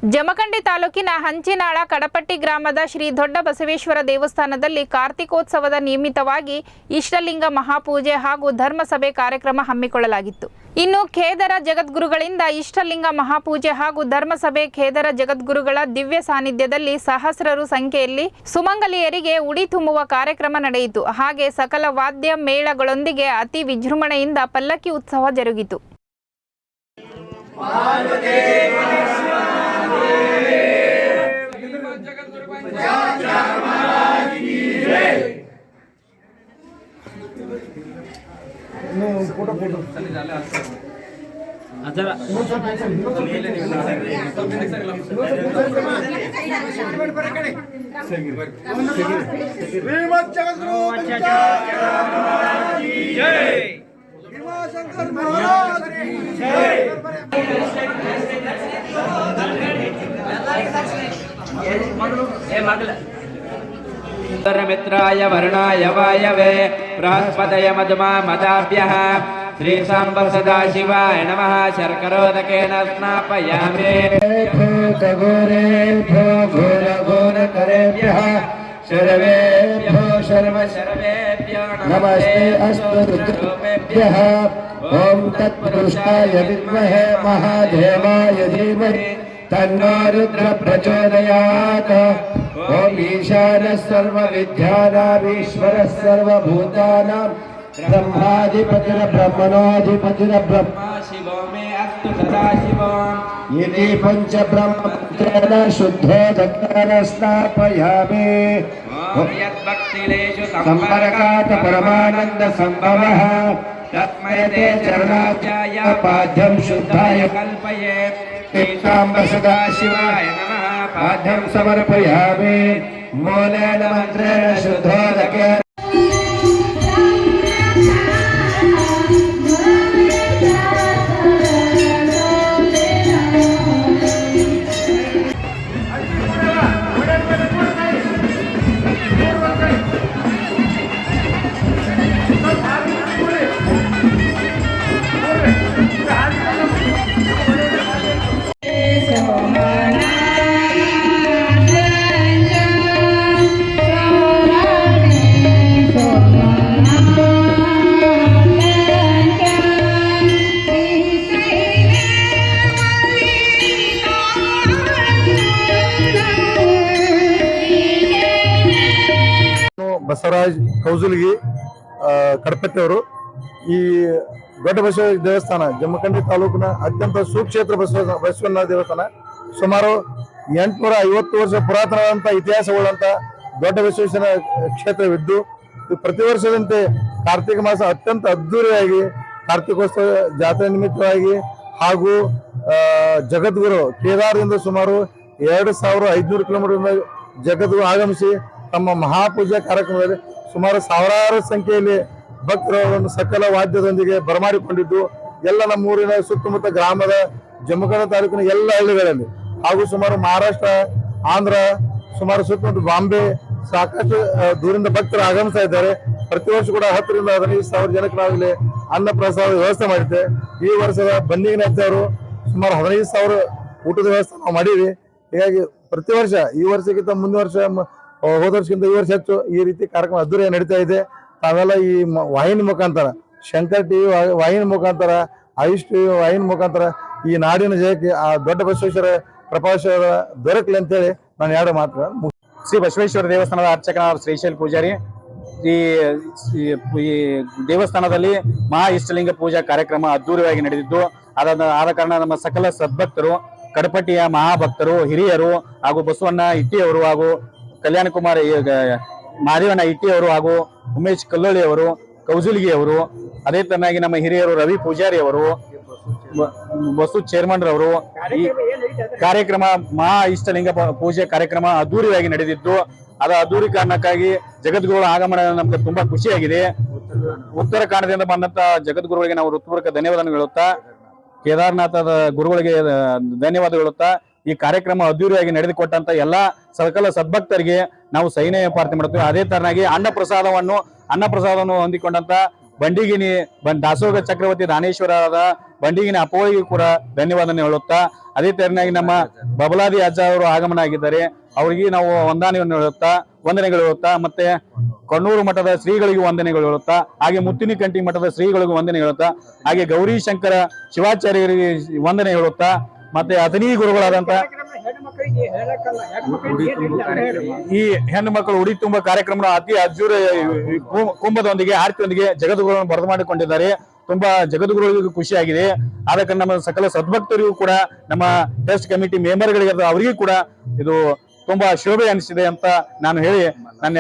ಜಮಖಂಡಿ ತಾಲೂಕಿನ ಹಂಚಿನಾಳ ಕಡಪಟ್ಟಿ ಗ್ರಾಮದ ಶ್ರೀ ದೊಡ್ಡ ಬಸವೇಶ್ವರ ದೇವಸ್ಥಾನದಲ್ಲಿ ಕಾರ್ತಿಕೋತ್ಸವದ ನಿಮಿತ್ತವಾಗಿ ಇಷ್ಟಲಿಂಗ ಮಹಾಪೂಜೆ ಹಾಗೂ ಧರ್ಮಸಭೆ ಕಾರ್ಯಕ್ರಮ ಹಮ್ಮಿಕೊಳ್ಳಲಾಗಿತ್ತು. ಇನ್ನು ಖೇದರ ಜಗದ್ಗುರುಗಳಿಂದ ಇಷ್ಟಲಿಂಗ ಮಹಾಪೂಜೆ ಹಾಗೂ ಧರ್ಮಸಭೆ ಖೇದರ ಜಗದ್ಗುರುಗಳ ದಿವ್ಯ ಸಾನ್ನಿಧ್ಯದಲ್ಲಿ ಸಹಸ್ರರು ಸಂಖ್ಯೆಯಲ್ಲಿ ಸುಮಂಗಲಿಯರಿಗೆ ಉಡಿ ತುಂಬುವ ಕಾರ್ಯಕ್ರಮ ನಡೆಯಿತು. ಹಾಗೆ ಸಕಲ ವಾದ್ಯ ಮೇಳಗಳೊಂದಿಗೆ ಅತಿ ವಿಜೃಂಭಣೆಯಿಂದ ಪಲ್ಲಕ್ಕಿ ಉತ್ಸವ ಜರುಗಿತು. मित्राय वर्णाय वायवे बृहस्पतय मधुमा मदाभ्यः श्री सांब सदाशिवाय नमः शर्करोदकेन स्नापयामि सर्वेभ्यो सर्वशर्वेभ्यो नमस्ते अस्तुरुद्रेभ्यः ओम तत्पुरुषाय विद्महे महादेवाय धीमहि तन्नो रुद्र प्रचोदयात् ओम ईशानः सर्वविद्यानामीश्वरः सर्वभूतानां ब्रह्माधिपतिर्ब्रह्मणोऽधिपतिर्ब्रह्मा शिवो मे अस्तु सदाशिवो इति पंच ब्रह्मत्रेण शुद्धोदकेन स्नापयामि यद्भक्तिलेषु संपर्कात् परमानंद संभवः तस्मै ते चरणाचार्य पाद्यं शुद्धाय कल्पये पीताम्ब सदाशिवाय नमः पाद्यं समर्पयामि मूलेन मन्त्रेण शुद्धोदकेन ಬಸವರಾಜ್ ಕೌಜುಲ್ಗಿ ಕಡಪಟ್ಟಿಯವರು ಈ ದೊಡ್ಡ ಬಸವ ದೇವಸ್ಥಾನ ಜಮಖಂಡಿ ತಾಲೂಕಿನ ಅತ್ಯಂತ ಸುಕ್ಷೇತ್ರ ಬಸವಣ್ಣ ದೇವಸ್ಥಾನ ಸುಮಾರು 850 ವರ್ಷ ಪುರಾತನವಾದಂಥ ಇತಿಹಾಸವುಳ್ಳಂಥ ದೊಡ್ಡ ಬಸವೇಶ್ವರ ಕ್ಷೇತ್ರವಿದ್ದು ಪ್ರತಿ ವರ್ಷದಂತೆ ಕಾರ್ತಿಕ ಮಾಸ ಅತ್ಯಂತ ಅದ್ದೂರಿಯಾಗಿ ಕಾರ್ತಿಕೋತ್ಸವ ಜಾತ್ರೆ ನಿಮಿತ್ತವಾಗಿ ಹಾಗೂ ಜಗದ್ಗುರು ಕೇದಾರದಿಂದ ಸುಮಾರು 2500 ಕಿಲೋಮೀಟರ್ ಜಗದ್ಗುರು ಆಗಮಿಸಿ ತಮ್ಮ ಮಹಾಪೂಜಾ ಕಾರ್ಯಕ್ರಮದಲ್ಲಿ ಸುಮಾರು ಸಾವಿರಾರು ಸಂಖ್ಯೆಯಲ್ಲಿ ಭಕ್ತರು ಸಕಲ ವಾದ್ಯದೊಂದಿಗೆ ಬರಮಾಡಿಕೊಂಡಿದ್ದು ಎಲ್ಲ ನಮ್ಮೂರಿನ ಸುತ್ತಮುತ್ತ ಗ್ರಾಮದ ಜಮಖಂಡಿ ತಾಲೂಕಿನ ಎಲ್ಲ ಹಳ್ಳಿಗಳಲ್ಲಿ ಹಾಗೂ ಸುಮಾರು ಮಹಾರಾಷ್ಟ್ರ ಆಂಧ್ರ ಸುಮಾರು ಸುತ್ತಮುತ್ತ ಬಾಂಬೆ ಸಾಕಷ್ಟು ದೂರಿಂದ ಭಕ್ತರು ಆಗಮಿಸ್ತಾ ಇದ್ದಾರೆ. ಪ್ರತಿ ವರ್ಷ ಕೂಡ 10 ರಿಂದ 15 ಸಾವಿರ ಜನಕ್ಕೆ ನಾವಿಲ್ಲಿ ಅನ್ನ ಪ್ರಸಾದ ವ್ಯವಸ್ಥೆ ಮಾಡಿದ್ದೆ. ಈ ವರ್ಷದ ಬನ್ನಿಗಿನ ಅವರು ಸುಮಾರು 15 ಸಾವಿರ ಊಟದ ವ್ಯವಸ್ಥೆ ನಾವು ಮಾಡೀವಿ. ಹೀಗಾಗಿ ಪ್ರತಿ ವರ್ಷ ಈ ವರ್ಷಕ್ಕಿಂತ ಮುಂದಿನ ವರ್ಷ ಹೋದ ವರ್ಷಕ್ಕಿಂತ ಈ ವರ್ಷ ಹೆಚ್ಚು ಈ ರೀತಿ ಕಾರ್ಯಕ್ರಮ ಅದ್ದೂರಿ ನಡೀತಾ ಇದೆ. ತಾವೆಲ್ಲ ಈ ವಾಹಿನಿ ಮುಖಾಂತರ ಶಂಕರ್ ಟಿವಿ ವಾಹಿನಿ ಮುಖಾಂತರ ಆಯುಷ್ ಟಿವಿ ವಾಹಿನಿ ಮುಖಾಂತರ ಈ ನಾಡಿನ ಜಯಕ್ಕೆ ಆ ದೊಡ್ಡ ಬಸವೇಶ್ವರ ಪ್ರಕಾಶ ದೊರಕಲಿ ಅಂತೇಳಿ ನಾನು ಎರಡು ಮಾತು. ಶ್ರೀ ಬಸವೇಶ್ವರ ದೇವಸ್ಥಾನದ ಅರ್ಚಕನಾದ ಶ್ರೀಶೈಲ್ ಪೂಜಾರಿ ಈ ದೇವಸ್ಥಾನದಲ್ಲಿ ಮಹಾ ಇಷ್ಟಲಿಂಗ ಪೂಜಾ ಕಾರ್ಯಕ್ರಮ ಅದ್ದೂರಿಯಾಗಿ ನಡೆದಿದ್ದು ಆದ ಕಾರಣ ನಮ್ಮ ಸಕಲ ಸದ್ಭಕ್ತರು, ಕಡಪಟ್ಟಿಯ ಮಹಾಭಕ್ತರು, ಹಿರಿಯರು ಹಾಗೂ ಬಸವಣ್ಣ ಇಟ್ಟಿಯವರು ಹಾಗೂ ಕಲ್ಯಾಣ ಕುಮಾರ್ ಮಾದೇವಣ್ಣ ಇಟ್ಟಿಯವರು ಹಾಗೂ ಉಮೇಶ್ ಕಲ್ಲೋಳಿ ಅವರು, ಕೌಜುಲ್ಗಿ ಅವರು, ಅದೇ ತರನಾಗಿ ನಮ್ಮ ಹಿರಿಯರು ರವಿ ಪೂಜಾರಿ ಅವರು, ಬಸು ಚೇರ್ಮನ್ ರವರು ಈ ಕಾರ್ಯಕ್ರಮ ಮಹಾ ಇಷ್ಟಲಿಂಗ ಪೂಜೆ ಕಾರ್ಯಕ್ರಮ ಅದ್ದೂರಿಯಾಗಿ ನಡೆದಿದ್ದು ಅದು ಅದ್ದೂರಿ ಕಾರಣಕ್ಕಾಗಿ ಜಗದ್ಗುರುಗಳ ಆಗಮನ ನಮ್ಗೆ ತುಂಬಾ ಖುಷಿಯಾಗಿದೆ. ಉತ್ತರ ಕನ್ನಡದಿಂದ ಬಂದಂತ ಜಗದ್ಗುರುಗಳಿಗೆ ನಾವು ಹೃತ್ಪೂರ್ವಕ ಧನ್ಯವಾದ ಹೇಳುತ್ತಾ, ಕೇದಾರನಾಥದ ಗುರುಗಳಿಗೆ ಧನ್ಯವಾದ ಹೇಳುತ್ತಾ ಈ ಕಾರ್ಯಕ್ರಮ ಅದ್ದೂರಿಯಾಗಿ ನಡೆದುಕೊಟ್ಟಂತ ಎಲ್ಲಾ ಸಕಲ ಸದ್ಭಕ್ತರಿಗೆ ನಾವು ಸೈನ್ಯ ಪ್ರಾರ್ಥನೆ ಮಾಡುತ್ತೇವೆ. ಅದೇ ತರನಾಗಿ ಅನ್ನಪ್ರಸಾದವನ್ನು ಹೊಂದಿಕೊಂಡಂತ ಬಂಡಿಗಿನಿ ದಾಸೋಗ ಚಕ್ರವರ್ತಿ ದಾನೇಶ್ವರದ ಬಂಡಿಗಿನಿ ಅಪ್ಪೋಳಿಗೂ ಕೂಡ ಧನ್ಯವಾದನೆ ಹೇಳುತ್ತಾ, ಅದೇ ತರನಾಗಿ ನಮ್ಮ ಬಬಲಾದಿ ಅಜ್ಜ ಅವರು ಆಗಮನ ಆಗಿದ್ದಾರೆ, ಅವರಿಗೆ ನಾವು ವಂದನೆಗಳು ಹೇಳುತ್ತಾ, ಮತ್ತೆ ಕಣ್ಣೂರು ಮಠದ ಶ್ರೀಗಳಿಗೂ ವಂದನೆಗಳು ಹೇಳುತ್ತಾ, ಹಾಗೆ ಮುತ್ತಿನಕಂಟಿ ಮಠದ ಶ್ರೀಗಳಿಗೂ ವಂದನೆ ಹೇಳುತ್ತಾ, ಹಾಗೆ ಗೌರಿ ಶಂಕರ ಶಿವಾಚಾರ್ಯರಿಗೆ ವಂದನೆ ಹೇಳುತ್ತಾ, ಮತ್ತೆ ಅಥಣಿ ಗುರುಗಳಾದಂತ ಈ ಹೆಣ್ಣು ಮಕ್ಕಳು ಉಡಿ ತುಂಬ ಕಾರ್ಯಕ್ರಮ ಅತಿ ಅಜ್ಜೂರ ಕುಂಭದೊಂದಿಗೆ ಆರತಿಯೊಂದಿಗೆ ಜಗದ್ಗುರುಗಳನ್ನು ಬರೆದು ಮಾಡಿಕೊಂಡಿದ್ದಾರೆ. ತುಂಬಾ ಜಗದ್ಗುರುಗಳಿಗೂ ಖುಷಿಯಾಗಿದೆ. ಆದ ಕಾರಣ ನಮ್ಮ ಸಕಲ ಸದ್ಭಕ್ತರಿಗೂ ಕೂಡ, ನಮ್ಮ ಟ್ರಸ್ಟ್ ಕಮಿಟಿ ಮೆಂಬರ್ಗಳಿಗೆ ಅವರಿಗೂ ಕೂಡ ಇದು ತುಂಬಾ ಶೋಭೆ ಅನಿಸಿದೆ ಅಂತ ನಾನು ಹೇಳಿ ನನ್ನ